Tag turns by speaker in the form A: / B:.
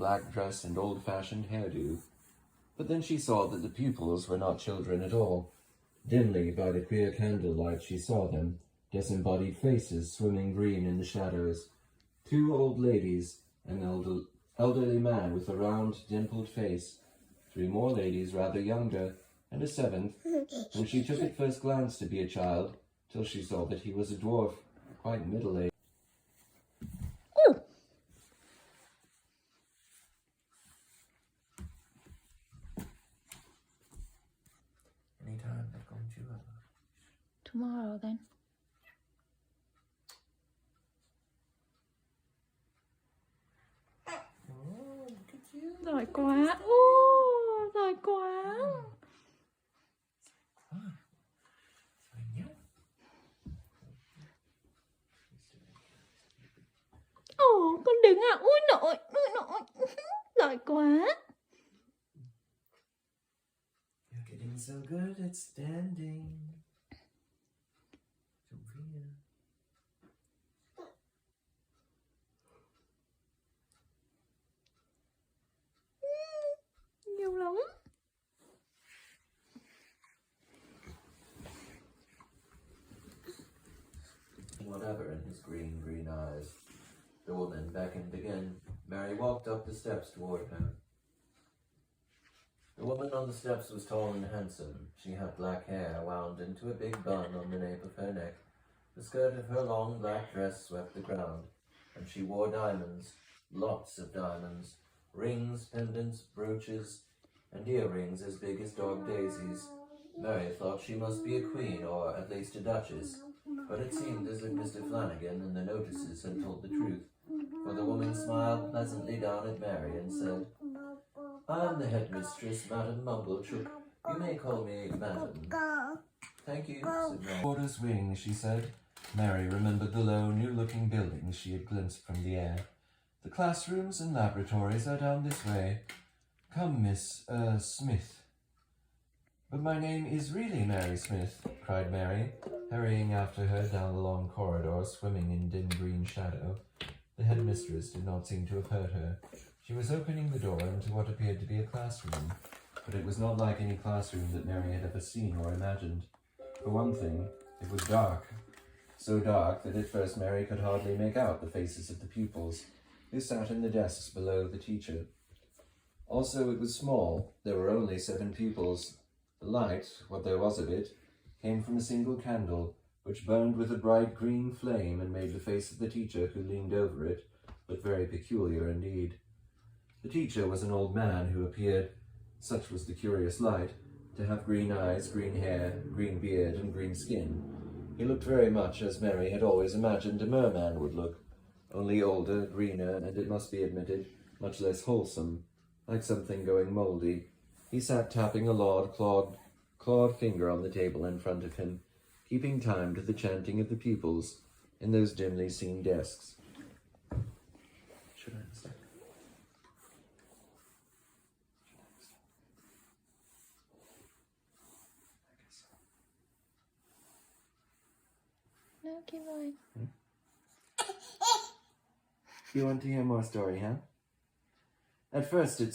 A: black dress and old-fashioned hairdo. But then she saw that the pupils were not children at all. Dimly, by the queer candlelight, she saw them, disembodied faces swimming green in the shadows. 2 old ladies, an elderly man with a round, dimpled face, 3 more ladies rather younger, and a 7th, whom she took at first glance to be a child, till she saw that he was a dwarf, quite middle-aged.
B: Oh!
A: Anytime they're going to
B: Tomorrow, then.
A: Oh, look at you.
B: Giỏi quá. Ô, giỏi quá. Ồ, con đứng à? Ui nội, giỏi quá.
A: You're getting so good at standing. Sophia.
B: Nhiều lắm.
A: Whatever in his green eyes. The woman beckoned again. Mary walked up the steps toward her. The woman on the steps was tall and handsome. She had black hair wound into a big bun on the nape of her neck. The skirt of her long black dress swept the ground, and she wore diamonds, lots of diamonds, rings, pendants, brooches, and earrings as big as dog daisies. Mary thought she must be a queen, or at least a duchess, but it seemed as if Mr. Flanagan and the notices had told the truth, for the woman smiled pleasantly down at Mary and said, "I am the headmistress, Madam Mumblechook. You may call me Madam." "Thank you," said Mary. "Quarter's wing," she said. Mary remembered the low, new-looking buildings she had glimpsed from the air. "The classrooms and laboratories are down this way. Come, Miss, Smith." "But my name is really Mary Smith," cried Mary, hurrying after her down the long corridor, swimming in dim green shadow. The headmistress did not seem to have heard her. She was opening the door into what appeared to be a classroom, but it was not like any classroom that Mary had ever seen or imagined. For one thing, it was dark, so dark that at first Mary could hardly make out the faces of the pupils, who sat in the desks below the teacher. Also, it was small. There were only 7 pupils. The light, what there was of it, came from a single candle, which burned with a bright green flame and made the face of the teacher who leaned over it look very peculiar indeed. The teacher was an old man who appeared, such was the curious light, to have green eyes, green hair, green beard, and green skin. He looked very much as Mary had always imagined a merman would look, only older, greener, and it must be admitted, much less wholesome, like something going mouldy. He sat tapping a clawed finger on the table in front of him, keeping time to the chanting of the pupils in those dimly seen desks. Should I start?
B: No, keep going.
A: You want to hear more story, huh? At first it